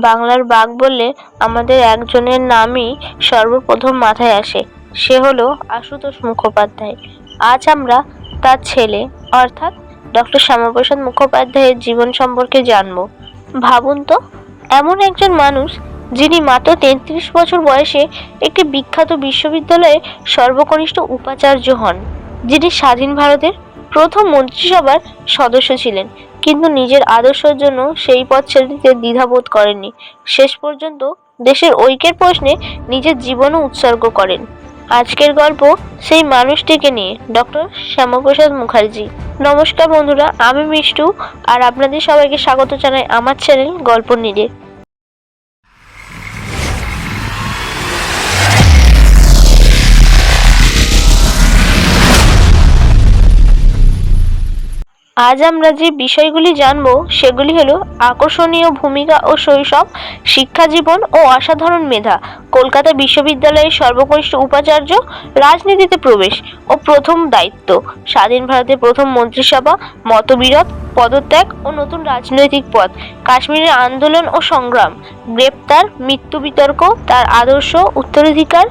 বাংলার বাঘ বললে আমাদের একজনের নামই সর্বপ্রথম মাথায় আসে, সে হলো আশুতোষ মুখোপাধ্যায়। আজ আমরা তার ছেলে অর্থাৎ ডক্টর শ্যামাপ্রসাদ মুখোপাধ্যায়ের জীবন সম্পর্কে জানব। ভাবুন তো, এমন একজন মানুষ যিনি মাত্র 33 বছর বয়সে একটি বিখ্যাত বিশ্ববিদ্যালয়ে সর্বকনিষ্ঠ উপাচার্য হন, যিনি স্বাধীন ভারতের প্রথম মন্ত্রিসভার সদস্য ছিলেন, কিন্তু নিজের আদর্শের জন্য সেই পদ ছেড়ে দিতে দ্বিধাবোধ করেননি। শেষ পর্যন্ত দেশের ঐক্যের প্রশ্নে নিজের জীবনও উৎসর্গ করেন। আজকের গল্প সেই মানুষটিকে নিয়ে, ডক্টর শ্যামাপ্রসাদ মুখার্জি। নমস্কার বন্ধুরা, আমি মিষ্টু, আর আপনাদের সবাইকে স্বাগত জানাই আমার চ্যানেল গল্প নিডে। আজ আমরা যে বিষয়গুলি জানব সেগুলি হলো আকর্ষণীয় ভূমিকা ও শৈশব, শিক্ষা জীবন ও অসাধারণ মেধা, কলকাতা বিশ্ববিদ্যালয়ের সর্বকনিষ্ঠ উপাচার্য, রাজনীতিতে প্রবেশ ও প্রথম দায়িত্ব, স্বাধীন ভারতের প্রথম মন্ত্রিসভা, মতবিরোধ, পদত্যাগ ও নতুন রাজনৈতিক পথ, কাশ্মীরের আন্দোলন ও সংগ্রাম, গ্রেপ্তার, মৃত্যু বিতর্ক, তার আদর্শ, উত্তরাধিকার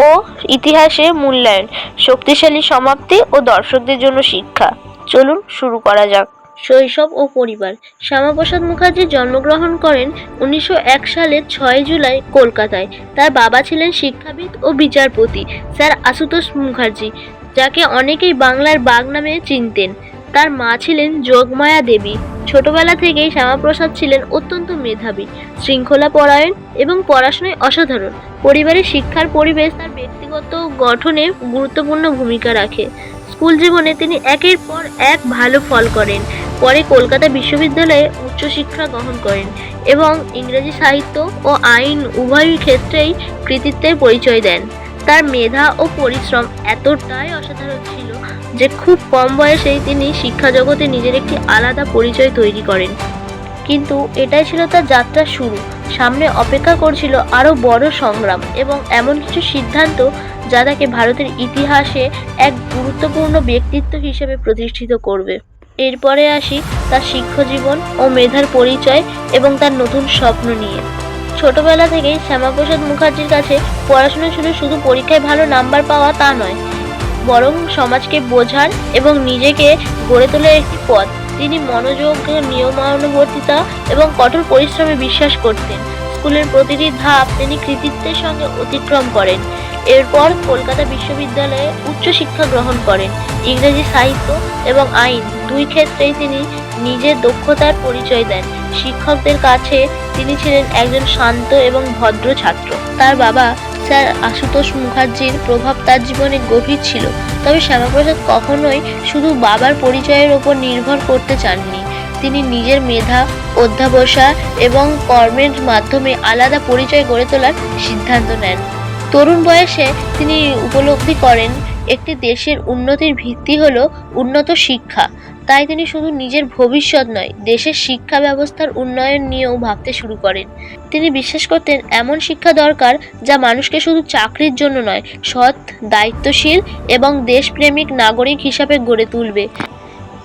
ও ইতিহাসে মূল্যায়ন, শক্তিশালী সমাপ্তি ও দর্শকদের জন্য শিক্ষা। চলুন শুরু করা যাক। শৈশব ও পরিবার। শ্যামাপ্রসাদ মুখার্জি জন্মগ্রহণ করেন 1901 সালের 6 জুলাই কলকাতায়। তার বাবা ছিলেন শিক্ষাবিদ ও বিচারপতি স্যার আশুতোষ মুখার্জি, যাকে অনেকেই বাংলার বাঘ নামে চিনতেন। তার মা ছিলেন যোগমায়া দেবী। ছোটবেলা থেকেই শ্যামাপ্রসাদ ছিলেন অত্যন্ত মেধাবী, শৃঙ্খলা পরায়ণ এবং পড়াশোনায় অসাধারণ। পরিবারের শিক্ষার পরিবেশ তার ব্যক্তিগত গঠনে গুরুত্বপূর্ণ ভূমিকা রাখে। স্কুল জীবনে তিনি একের পর এক ভালো ফল করেন। পরে কলকাতা বিশ্ববিদ্যালয়ে উচ্চশিক্ষা গ্রহণ করেন এবং ইংরেজি সাহিত্য ও আইন উভয় ক্ষেত্রেই কৃতিত্বের পরিচয় দেন। তার মেধা ও পরিশ্রম এতটাই অসাধারণ ছিল যে খুব কম বয়সেই তিনি শিক্ষা জগতে নিজের একটি আলাদা পরিচয় তৈরি করেন। কিন্তু এটাই ছিল তার যাত্রার শুরু। সামনে অপেক্ষা করছিল আরও বড় সংগ্রাম এবং এমন কিছু সিদ্ধান্ত যা তাকে ভারতের ইতিহাসে এক গুরুত্বপূর্ণ ব্যক্তিত্ব হিসেবে প্রতিষ্ঠিত করবে। এরপরে আসি তার শিক্ষাজীবন ও মেধার পরিচয় এবং তার নতুন স্বপ্ন নিয়ে। ছোটবেলা থেকেই শ্যামাপ্রসাদ মুখার্জির কাছে পড়াশোনা ছিল শুধু পরীক্ষায় ভালো নাম্বার পাওয়া তা নয়, বরং সমাজকে বোঝার এবং নিজেকে গড়ে তোলার একটি পথ। তিনি মনোযোগ, নিয়মানুবর্তিতা এবং কঠোর পরিশ্রমে বিশ্বাস করতেন। স্কুলের প্রতিটি ধাপ তিনি কৃতিত্বের সঙ্গে অতিক্রম করেন। এরপর কলকাতা বিশ্ববিদ্যালয়ে উচ্চশিক্ষা গ্রহণ করেন। ইংরেজি সাহিত্য এবং আইন দুই ক্ষেত্রেই তিনি নিজের দক্ষতার পরিচয় দেন। শিক্ষকদের কাছে তিনি ছিলেন একজন শান্ত এবং ভদ্র ছাত্র। তার বাবা স্যার আশুতোষ মুখার্জির প্রভাব তার জীবনে গভীর ছিল, তবে শ্যামাপ্রসাদ কখনোই শুধু বাবার পরিচয়ের ওপর নির্ভর করতে চাননি। তিনি নিজের মেধা, অধ্যাবসায় এবং কর্মের মাধ্যমে আলাদা পরিচয় গড়ে তোলার সিদ্ধান্ত নেন। তরুণ বয়সে তিনি উপলব্ধি করেন একটি দেশের উন্নতির ভিত্তি হলো উন্নত শিক্ষা। তাই তিনি শুধু নিজের ভবিষ্যৎ নয়, দেশের শিক্ষা ব্যবস্থার উন্নয়ন নিয়েও ভাবতে শুরু করেন। তিনি বিশ্বাস করতেন এমন শিক্ষা দরকার যা মানুষকে শুধু চাকরির জন্য নয়, সৎ, দায়িত্বশীল এবং দেশপ্রেমিক নাগরিক হিসাবে গড়ে তুলবে।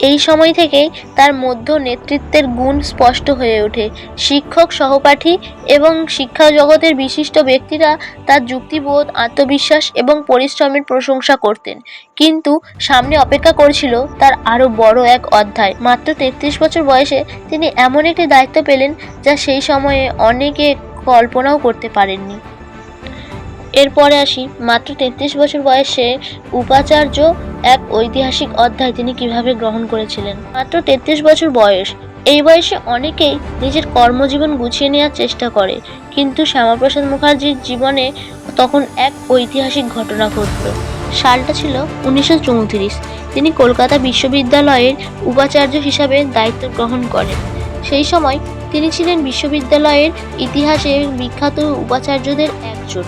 এই সময় থেকেই তার মধ্যে নেতৃত্বের গুণ স্পষ্ট হয়ে ওঠে। শিক্ষক, সহপাঠী এবং শিক্ষা জগতের বিশিষ্ট ব্যক্তিরা তার যুক্তিবোধ, আত্মবিশ্বাস এবং পরিশ্রমের প্রশংসা করতেন। কিন্তু সামনে অপেক্ষা করছিল তার আরও বড় এক অধ্যায়। মাত্র 33 বছর বয়সে তিনি এমন একটি দায়িত্ব পেলেন যা সেই সময়ে অনেকে কল্পনাও করতে পারেননি। এরপরে আসি মাত্র 33 বছর বয়সে উপাচার্য, এক ঐতিহাসিক অধ্যায় তিনি কিভাবে গ্রহণ করেছিলেন। মাত্র 33 বছর বয়স, এই বয়সে অনেকেই নিজের কর্মজীবন গুছিয়ে নেওয়ার চেষ্টা করে, কিন্তু শ্যামাপ্রসাদ মুখার্জির জীবনে তখন এক ঐতিহাসিক ঘটনা ঘটল। সালটা ছিল 1934। তিনি কলকাতা বিশ্ববিদ্যালয়ের উপাচার্য হিসাবে দায়িত্ব গ্রহণ করেন। সেই সময় তিনি ছিলেন বিশ্ববিদ্যালয়ের ইতিহাসে বিখ্যাত উপাচার্যদের একজন।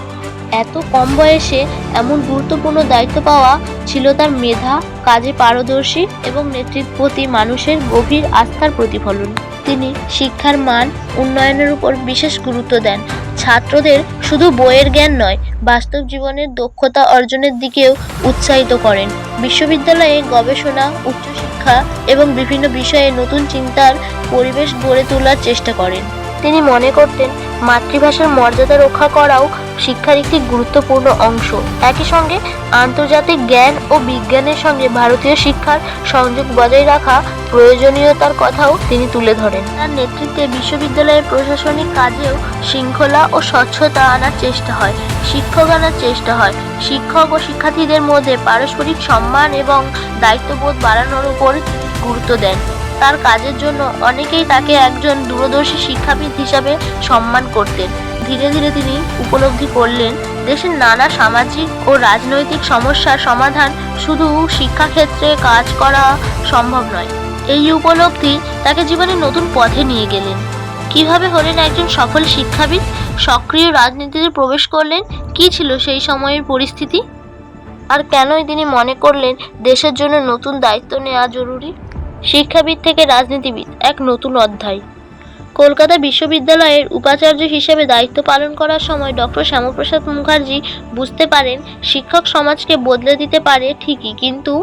এত কম বয়সে এমন গুরুত্বপূর্ণ দায়িত্ব পাওয়া ছিল তার মেধা, কাজে পারদর্শী এবং নেতৃত্বের প্রতি মানুষের গভীর আস্থার প্রতিফলন। তিনি শিক্ষার মান উন্নয়নের উপর বিশেষ গুরুত্ব দেন। ছাত্রদের শুধু বইয়ের জ্ঞান নয়, বাস্তব জীবনের দক্ষতা অর্জনের দিকেও উৎসাহিত করেন। বিশ্ববিদ্যালয়ে গবেষণা, উচ্চশিক্ষা এবং বিভিন্ন বিষয়ে নতুন চিন্তার পরিবেশ গড়ে তোলার চেষ্টা করেন। তিনি মনে করতেন মাতৃভাষার মর্যাদা রক্ষা করাও শিক্ষার একটি গুরুত্বপূর্ণ অংশ। একই সঙ্গে আন্তর্জাতিক জ্ঞান ও বিজ্ঞানের সঙ্গে ভারতীয় শিক্ষার সংযোগ বজায় রাখা প্রয়োজনীয়তার কথাও তিনি তুলে ধরেন। তার নেতৃত্বে বিশ্ববিদ্যালয়ের প্রশাসনিক কাজেও শৃঙ্খলা ও স্বচ্ছতা আনার চেষ্টা হয়, শিক্ষক ও শিক্ষার্থীদের মধ্যে পারস্পরিক সম্মান এবং দায়িত্ববোধ বাড়ানোর উপর গুরুত্ব দেন। তার কাজের জন্য অনেকেই তাকে একজন দূরদর্শী শিক্ষাবিদ হিসাবে সম্মান করতেন। ধীরে ধীরে তিনি উপলব্ধি করলেন, দেশের নানা সামাজিক ও রাজনৈতিক সমস্যার সমাধান শুধু শিক্ষাক্ষেত্রে কাজ করা সম্ভব নয়। এই উপলব্ধি তাকে জীবনে নতুন পথে নিয়ে গেলেন। কিভাবে হলেন একজন সফল শিক্ষাবিদ? সক্রিয় রাজনীতিতে প্রবেশ করলেন? কী ছিল সেই সময়ের পরিস্থিতি? আর কেনই তিনি মনে করলেন দেশের জন্য নতুন দায়িত্ব নেওয়া জরুরি? শিক্ষাবিদ থেকে রাজনীতিবিদ, এক নতুন অধ্যায়। কলকাতা বিশ্ববিদ্যালয়ের উপাচার্য হিসেবে দায়িত্ব পালন করার সময় ডক্টর শ্যামাপ্রসাদ মুখার্জি বুঝতে পারেন শিক্ষক সমাজকে বদলে দিতে পারে ঠিকই, কিন্তু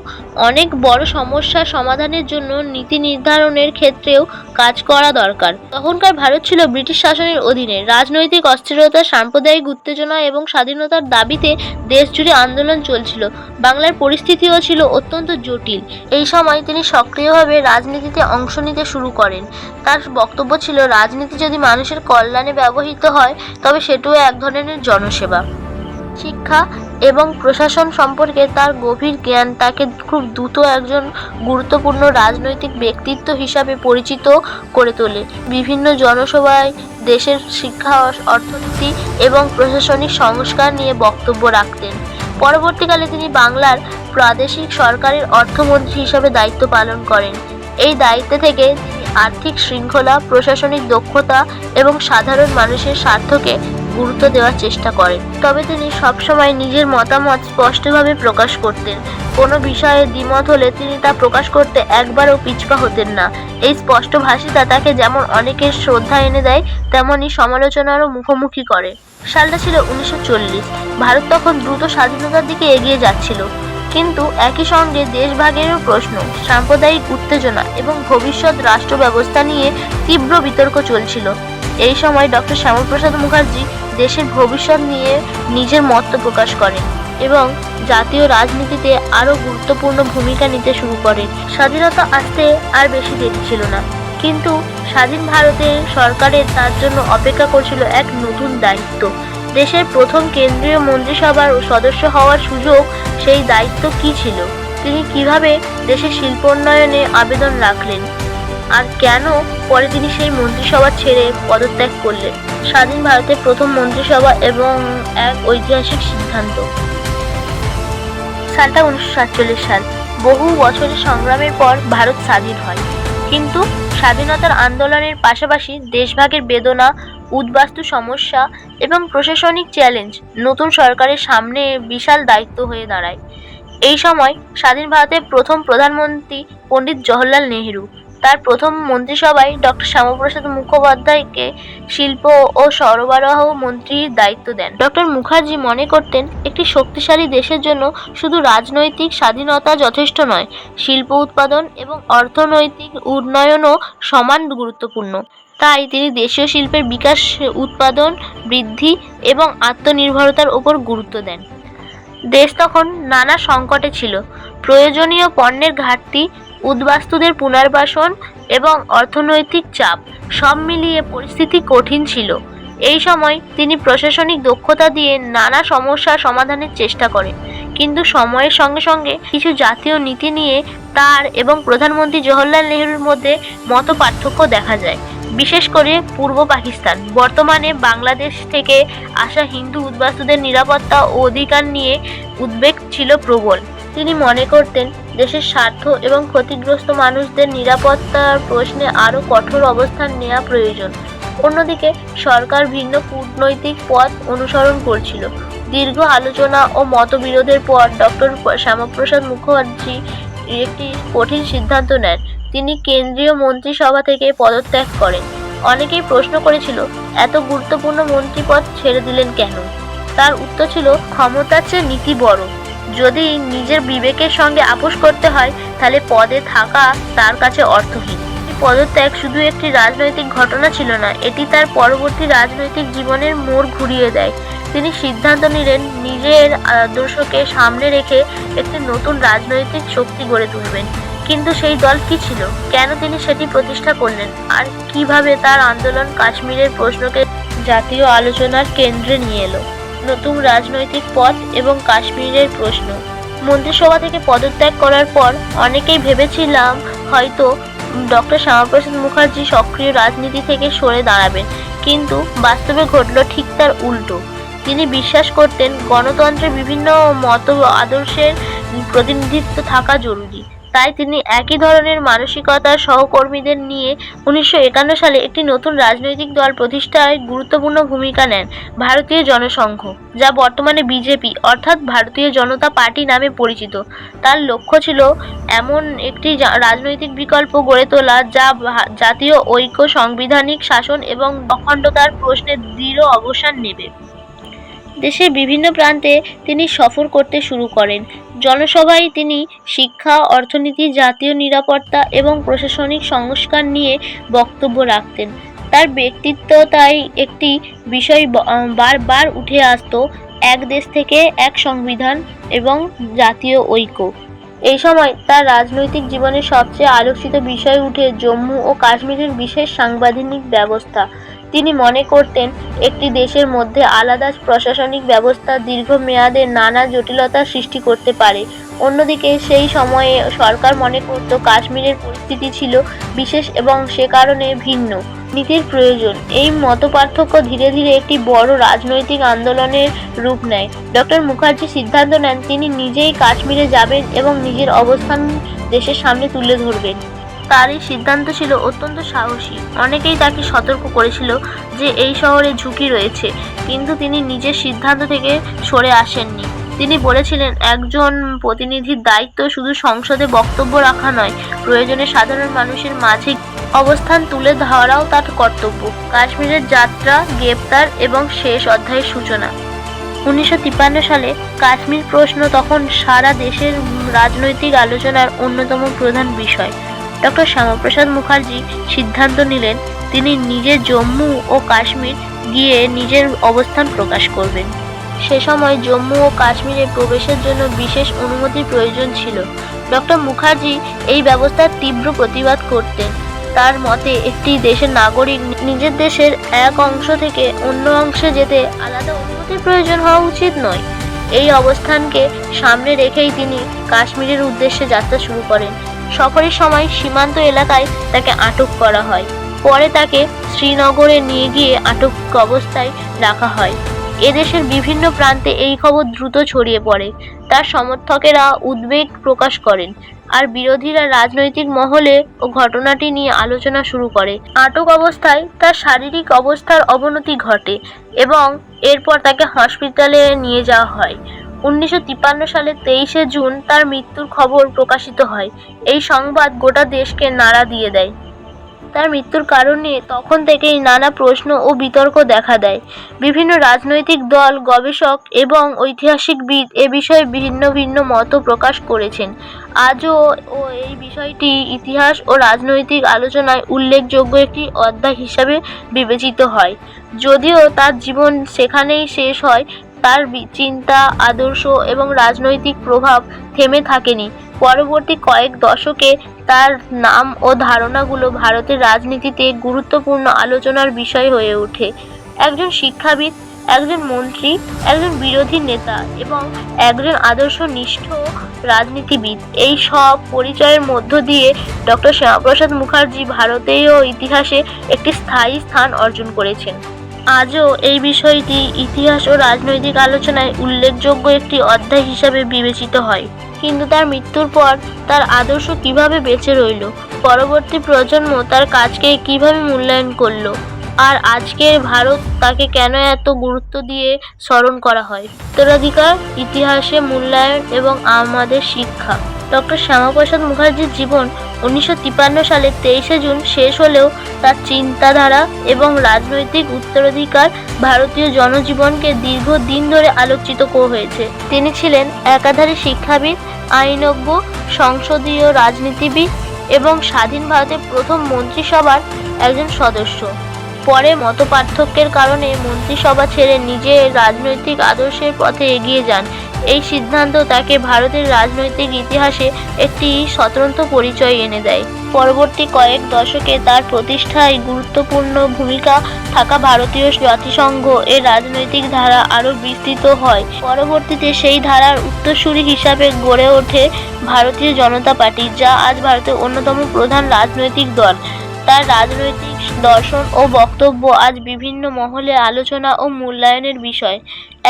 অনেক বড় সমস্যার সমাধানের জন্য নীতি নির্ধারণের ক্ষেত্রেও কাজ করা দরকার। তখনকার ভারত ছিল ব্রিটিশ শাসনের অধীনে। রাজনৈতিক অস্থিরতা, সাম্প্রদায়িক উত্তেজনা এবং স্বাধীনতার দাবিতে দেশ জুড়ে আন্দোলন চলছিল। বাংলার পরিস্থিতিও ছিল অত্যন্ত জটিল। এই সময় তিনি সক্রিয়ভাবে রাজনীতিতে অংশ নিতে শুরু করেন। তার বক্তব্য ছিল, রাজনীতি যদি মানুষের কল্যাণে ব্যবহৃত হয় তবে সেটিও এক ধরনের জনসেবা। শিক্ষা এবং প্রশাসন সম্পর্কে তার গভীর জ্ঞান তাকে খুব দ্রুত একজন গুরুত্বপূর্ণ রাজনৈতিক ব্যক্তিত্ব হিসাবে পরিচিত করে তোলে। বিভিন্ন জনসভায় দেশের শিক্ষা, অর্থনীতি এবং প্রশাসনিক সংস্কার নিয়ে বক্তব্য রাখতেন। পরবর্তীকালে তিনি বাংলার প্রাদেশিক সরকারের অর্থমন্ত্রী হিসাবে দায়িত্ব পালন করেন। এই দায়িত্ব থেকে তিনি আর্থিক শৃঙ্খলা, প্রশাসনিক দক্ষতা এবং সাধারণ মানুষের স্বার্থকে গুরুত্ব দেওয়ার চেষ্টা করেন। তবে তিনি সবসময় নিজের মতামত স্পষ্টভাবে প্রকাশ করতেন। কোনো বিষয়ে দ্বিমত হলে তিনি তা প্রকাশ করতে একবারও পিছপা হতেন না। এই স্পষ্টভাষিতা তাকে যেমন অনেকের শ্রদ্ধা এনে দেয়, তেমনই সমালোচনারও মুখোমুখি করে। সালটা ছিল 1940। ভারত তখন দ্রুত স্বাধীনতার দিকে এগিয়ে যাচ্ছিল, কিন্তু একই সঙ্গে দেশভাগেরও প্রশ্ন, সাম্প্রদায়িক উত্তেজনা এবং ভবিষ্যৎ রাষ্ট্র ব্যবস্থা নিয়ে তীব্র বিতর্ক চলছিল। এই সময় ডক্টর শ্যামাপ্রসাদ মুখার্জি দেশের ভবিষ্যৎ নিয়ে নিজের মত প্রকাশ করেন এবং জাতীয় রাজনীতিতে আরও গুরুত্বপূর্ণ ভূমিকা নিতে শুরু করেন। স্বাধীনতা আসতে আর বেশি দেরি ছিল না, কিন্তু স্বাধীন ভারতের সরকারের তার জন্য অপেক্ষা করছিল এক নতুন দায়িত্ব। দেশের প্রথম কেন্দ্রীয় মন্ত্রিসভার সদস্য হওয়ার সুযোগ। সেই দায়িত্ব কী ছিল? তিনি কিভাবে দেশের শিল্পোন্নয়নে আবেদন রাখলেন, আর কেন পরে তিনি সেই মন্ত্রিসভা ছেড়ে পদত্যাগ করলেন? স্বাধীন ভারতের প্রথম মন্ত্রিসভা এবং এক ঐতিহাসিক সিদ্ধান্ত। সালটা 1947 সাল। বহু বছরের সংগ্রামের পর ভারত স্বাধীন হয়, কিন্তু স্বাধীনতার আন্দোলনের পাশাপাশি দেশভাগের বেদনা, উদ্বাস্তু সমস্যা এবং প্রশাসনিক চ্যালেঞ্জ নতুন সরকারের সামনে বিশাল দায়িত্ব হয়ে দাঁড়ায়। এই সময় স্বাধীন ভারতের প্রথম প্রধানমন্ত্রী পণ্ডিত জওহরলাল নেহেরু তার প্রথম মন্ত্রিসভায় ডক্টর শ্যামাপ্রসাদ মুখোপাধ্যায়কে শিল্প ও সরবরাহ মন্ত্রীর দায়িত্ব দেন। ডক্টর মুখার্জি মনে করতেন, একটি শক্তিশালী দেশের জন্য শুধু রাজনৈতিক স্বাধীনতা যথেষ্ট নয়, শিল্প উৎপাদন এবং অর্থনৈতিক উন্নয়নও সমান গুরুত্বপূর্ণ। তাই তিনি দেশীয় শিল্পের বিকাশ, উৎপাদন বৃদ্ধি এবং আত্মনির্ভরতার উপর গুরুত্ব দেন। দেশ তখন নানা সংকটে ছিল। প্রয়োজনীয় পণ্যের ঘাটতি, উদ্বাস্তুদের পুনর্বাসন এবং অর্থনৈতিক চাপ, সব মিলিয়ে পরিস্থিতি কঠিন ছিল। এই সময় তিনি প্রশাসনিক দক্ষতা দিয়ে নানা সমস্যার সমাধানের চেষ্টা করেন, কিন্তু সময়ের সঙ্গে সঙ্গে কিছু জাতীয় নীতি নিয়ে তার এবং প্রধানমন্ত্রী জওহরলাল নেহেরুর মধ্যে মতপার্থক্য দেখা যায়। বিশেষ করে পূর্ব পাকিস্তান, বর্তমানে বাংলাদেশ থেকে আসা হিন্দু উদ্বাস্তুদের নিরাপত্তা ও অধিকার নিয়ে উদ্বেগ ছিল প্রবল। তিনি মনে করতেন, দেশের স্বার্থ এবং ক্ষতিগ্রস্ত মানুষদের নিরাপত্তার প্রশ্নে আরও কঠোর অবস্থান নেওয়া প্রয়োজন। অন্যদিকে সরকার ভিন্ন কূটনৈতিক পথ অনুসরণ করছিল। দীর্ঘ আলোচনা ও মতবিরোধের পর ডক্টর শ্যামাপ্রসাদ মুখার্জি একটি কঠিন সিদ্ধান্ত নেন। তিনি কেন্দ্রীয় মন্ত্রিসভা থেকে পদত্যাগ করেন। অনেকেই প্রশ্ন করেছিল, এত গুরুত্বপূর্ণ মন্ত্রীপদ ছেড়ে দিলেন কেন? তার উত্তর ছিল, ক্ষমতার চেয়ে নীতি বড়। যদি নিজের বিবেকের সঙ্গে আপোষ করতে হয়, তাহলে পদে থাকা তার কাছে অর্থহীন। পদত্যাগ শুধু একটি রাজনৈতিক ঘটনা ছিল না, এটি তার পরবর্তী রাজনৈতিক জীবনের মোড় ঘুরিয়ে দেয়। তিনি সিদ্ধান্ত নিলেন নিজের আদর্শকে সামনে রেখে একটি নতুন রাজনৈতিক শক্তি গড়ে তুলবেন। কিন্তু সেই দল কি ছিল, কেন তিনি সেটি প্রতিষ্ঠা করলেন, আর কিভাবে তার আন্দোলন কাশ্মীরের প্রশ্নকে জাতীয় আলোচনার কেন্দ্রে নিয়ে এলো? নতুন রাজনৈতিক পথ এবং কাশ্মীরের প্রশ্ন। মন্ত্রিসভা থেকে পদত্যাগ করার পর অনেকেই ভেবেছিলাম হয়তো ডক্টর শ্যামাপ্রসাদ মুখার্জি সক্রিয় রাজনীতি থেকে সরে দাঁড়াবেন, কিন্তু বাস্তবে ঘটল ঠিক তার উল্টো। তিনি বিশ্বাস করতেন গণতন্ত্রের বিভিন্ন মত আদর্শের প্রতিনিধিত্ব থাকা জরুরি। তাই তিনি একই ধরনের মানসিকতার সহকর্মীদের নিয়ে 1951 সালে একটি নতুন রাজনৈতিক দল প্রতিষ্ঠায় গুরুত্বপূর্ণ ভূমিকা নেন, ভারতীয় জনসংঘ, যা বর্তমানে বিজেপি অর্থাৎ ভারতীয় জনতা পার্টি নামে পরিচিত। তার লক্ষ্য ছিল এমন একটি রাজনৈতিক বিকল্প গড়ে তোলা যা জাতীয় ঐক্য, সাংবিধানিক শাসন এবং অখণ্ডতার প্রশ্নে দৃঢ় অবস্থান নেবে। দেশের বিভিন্ন প্রান্তে তিনি সফর করতে শুরু করেন। জনসভায় তিনি শিক্ষা, অর্থনীতি, জাতীয় নিরাপত্তা এবং প্রশাসনিক সংস্কার নিয়ে বক্তব্য রাখতেন। তার ব্যক্তিত্ব তাই একটি বিষয় বারবার উঠে আসতো: এক দেশ থেকে এক সংবিধান এবং জাতীয় ঐক্য। এই সময় তার রাজনৈতিক জীবনের সবচেয়ে আলোচিত বিষয় উঠে জম্মু ও কাশ্মীরের বিশেষ সাংবিধানিক ব্যবস্থা। তিনি মনে করতেন একটি দেশের মধ্যে আলাদা প্রশাসনিক ব্যবস্থা দীর্ঘমেয়াদে নানা জটিলতার সৃষ্টি করতে পারে। অন্যদিকে সেই সময়ে সরকার মনে করত কাশ্মীরের পরিস্থিতি ছিল বিশেষ এবং সে কারণে ভিন্ন নীতির প্রয়োজন। এই মতপার্থক্য ধীরে ধীরে একটি বড় রাজনৈতিক আন্দোলনের রূপ নেয়। ডক্টর মুখার্জি সিদ্ধান্ত নেন তিনি নিজেই কাশ্মীরে যাবেন এবং নিজের অবস্থান দেশের সামনে তুলে ধরবেন। তার এই সিদ্ধান্ত ছিল অত্যন্ত সাহসী। অনেকেই তাকে সতর্ক করেছিল যে এই শহরে ঝুঁকি রয়েছে, কিন্তু তিনি নিজের সিদ্ধান্ত থেকে সরে আসেননি। তিনি বলেছিলেন, একজন প্রতিনিধির দায়িত্ব শুধু সংসদে বক্তব্য রাখা নয়, প্রয়োজনে সাধারণ মানুষের মাঝে অবস্থান তুলে ধরাও তার কর্তব্য। কাশ্মীরের যাত্রা, গ্রেপ্তার এবং শেষ অধ্যায়ের সূচনা। 1953 সালে কাশ্মীর প্রশ্ন তখন সারা দেশের রাজনৈতিক আলোচনার অন্যতম প্রধান বিষয়। ডক্টর শ্যামাপ্রসাদ মুখার্জি সিদ্ধান্ত নিলেন তিনি নিজে জম্মু ও কাশ্মীর গিয়ে নিজের অবস্থান প্রকাশ করবেন। সে সময় জম্মু ও কাশ্মীরে প্রবেশের জন্য বিশেষ অনুমতির প্রয়োজন ছিল। ডক্টর মুখার্জি এই ব্যবস্থার তীব্র প্রতিবাদ করতেন। তার মতে একটি দেশের নাগরিক নিজের দেশের এক অংশ থেকে অন্য অংশে যেতে আলাদা অনুমতির প্রয়োজন হওয়া উচিত নয়। এই অবস্থানকে সামনে রেখেই তিনি কাশ্মীরের উদ্দেশ্যে যাত্রা শুরু করেন। সফরের সময় সীমান্ত এলাকায় তাকে আটক করা হয়। পরে তাকে শ্রীনগরে নিয়ে গিয়ে আটক অবস্থায় রাখা হয়। এদেশের বিভিন্ন প্রান্তে এই খবর দ্রুত ছড়িয়ে পড়ে। তার সমর্থকেরা উদ্বেগ প্রকাশ করেন, আর বিরোধীরা রাজনৈতিক মহলে ও ঘটনাটি নিয়ে আলোচনা শুরু করে। আটক অবস্থায় তার শারীরিক অবস্থার অবনতি ঘটে এবং এরপর তাকে হসপিটালে নিয়ে যাওয়া হয়। 1953 সালের 23শে জুন তার মৃত্যুর খবর প্রকাশিত হয়। এই সংবাদ গোটা দেশকে নাড়া দিয়ে দেয়। তার মৃত্যুর কারণ নিয়ে তখন থেকেই নানা প্রশ্ন ও বিতর্ক দেখা দেয়। বিভিন্ন রাজনৈতিক দল, গবেষক এবং ঐতিহাসিকবিদ এ বিষয়ে ভিন্ন ভিন্ন মত প্রকাশ করেছেন। আজও এই বিষয়টি ইতিহাস ও রাজনৈতিক আলোচনায় উল্লেখযোগ্য একটি অধ্যায় হিসাবে বিবেচিত হয়। যদিও তার জীবন সেখানেই শেষ হয়, তার চিন্তা, আদর্শ এবং রাজনৈতিক প্রভাব থেমে থাকেনি। পরবর্তী কয়েক দশকে তার নাম ও ধারণাগুলো ভারতের রাজনীতিতে গুরুত্বপূর্ণ আলোচনার বিষয় হয়ে ওঠে। একজন শিক্ষাবিদ, একজন মন্ত্রী, একজন বিরোধী নেতা এবং একজন আদর্শনিষ্ঠ রাজনীতিবিদ, এই সব পরিচয়ের মধ্য দিয়ে ডক্টর শ্যামাপ্রসাদ মুখার্জি ভারতীয় ইতিহাসে একটি স্থায়ী স্থান অর্জন করেছেন। আজও এই বিষয়টি ইতিহাস ও রাজনৈতিক আলোচনায় উল্লেখযোগ্য একটি অধ্যায় হিসাবে বিবেচিত হয়। কিন্তু তার মৃত্যুর পর তার আদর্শ কিভাবে বেঁচে রইল, পরবর্তী প্রজন্ম তার কাজকে কিভাবে মূল্যায়ন করলো, আর আজকের ভারত তাকে কেন এত গুরুত্ব দিয়ে স্মরণ করা হয়? উত্তরাধিকার, ইতিহাসে মূল্যায়ন এবং আমাদের শিক্ষা। ডক্টর শ্যামাপ্রসাদ মুখার্জির জীবন 1953 সালের 23শে জুন শেষ হলেও তার চিন্তাধারা এবং রাজনৈতিক উত্তরাধিকার ভারতীয় জনজীবনকে দীর্ঘদিন ধরে আলোচিত হয়েছে। তিনি ছিলেন একাধারে শিক্ষাবিদ, আইনজ্ঞ, সংসদীয় রাজনীতিবিদ এবং স্বাধীন ভারতের প্রথম মন্ত্রিসভার একজন সদস্য। পরে মতপার্থক্যের কারণে মন্ত্রিসভা ছেড়ে নিজের রাজনৈতিক আদর্শের পথে এগিয়ে যান। এই সিদ্ধান্ত তাকে ভারতের রাজনৈতিক ইতিহাসে একটি স্বতন্ত্র পরিচয় এনে দেয়। পরবর্তী কয়েক দশকে তার প্রতিষ্ঠায় গুরুত্বপূর্ণ ভূমিকা থাকা ভারতীয় জাতিসংঘ এর রাজনৈতিক ধারা আরও বিস্তৃত হয়। পরবর্তীতে সেই ধারার উত্তরসূরি হিসাবে গড়ে ওঠে ভারতীয় জনতা পার্টি, যা আজ ভারতের অন্যতম প্রধান রাজনৈতিক দল। তার রাজনৈতিক দর্শন ও বক্তব্য আজ বিভিন্ন মহলে আলোচনা ও মূল্যায়নের বিষয়।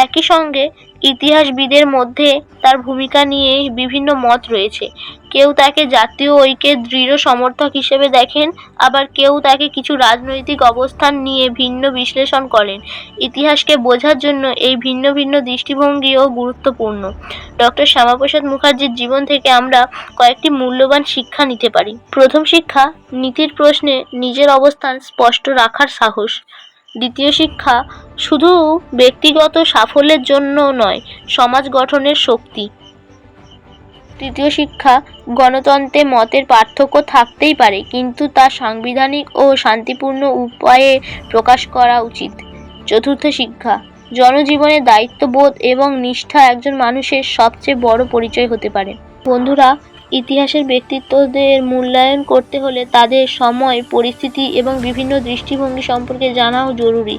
একই সঙ্গে ইতিহাসবিদদের মধ্যে তার ভূমিকা নিয়ে বিভিন্ন মত রয়েছে। কেউ তাকে জাতীয় ঐক্যের দৃঢ় সমর্থক হিসেবে দেখেন, আবার কেউ তাকে কিছু রাজনৈতিক অবস্থান নিয়ে ভিন্ন বিশ্লেষণ করেন। ইতিহাসকে বোঝার জন্য এই ভিন্ন ভিন্ন দৃষ্টিভঙ্গিও গুরুত্বপূর্ণ। ডক্টর শ্যামাপ্রসাদ মুখার্জির জীবন থেকে আমরা কয়েকটি মূল্যবান শিক্ষা নিতে পারি। প্রথম শিক্ষা, নীতির প্রশ্নে নিজের অবস্থান স্পষ্ট রাখার সাহস। দ্বিতীয় শিক্ষা, শুধু ব্যক্তিগত সাফল্যের জন্য নয়, সমাজ গঠনের শক্তি। তৃতীয় শিক্ষা, গণতন্ত্রে মতের পার্থক্য থাকতেই পারে, কিন্তু তা সাংবিধানিক ও শান্তিপূর্ণ উপায়ে প্রকাশ করা উচিত। চতুর্থ শিক্ষা, জনজীবনে দায়িত্ববোধ এবং নিষ্ঠা একজন মানুষের সবচেয়ে বড় পরিচয় হতে পারে। বন্ধুরা, ইতিহাসের ব্যক্তিত্বদের মূল্যায়ন করতে হলে তাদের সময়, পরিস্থিতি এবং বিভিন্ন দৃষ্টিভঙ্গি সম্পর্কে জানাও জরুরি।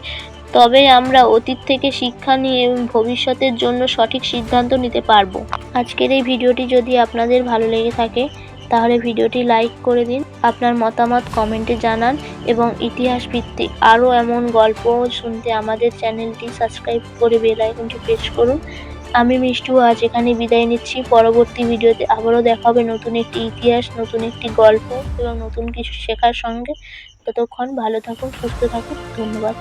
তবেই আমরা অতীত থেকে শিক্ষা নিয়ে ভবিষ্যতের জন্য সঠিক সিদ্ধান্ত নিতে পারব। আজকের এই ভিডিওটি যদি আপনাদের ভালো লেগে থাকে তাহলে ভিডিওটি লাইক করে দিন, আপনার মতামত কমেন্টে জানান এবং ইতিহাস ভিত্তিক আরও এমন গল্প শুনতে আমাদের চ্যানেলটি সাবস্ক্রাইব করে বেল আইকনটি প্রেস করুন। আমি মিষ্টু আজ এখানে বিদায় নিচ্ছি। পরবর্তী ভিডিওতে আবারও দেখা হবে নতুন একটি ইতিহাস, নতুন একটি গল্প এবং নতুন কিছু শেখার সঙ্গে। ততক্ষণ ভালো থাকুন, সুস্থ থাকুন। ধন্যবাদ।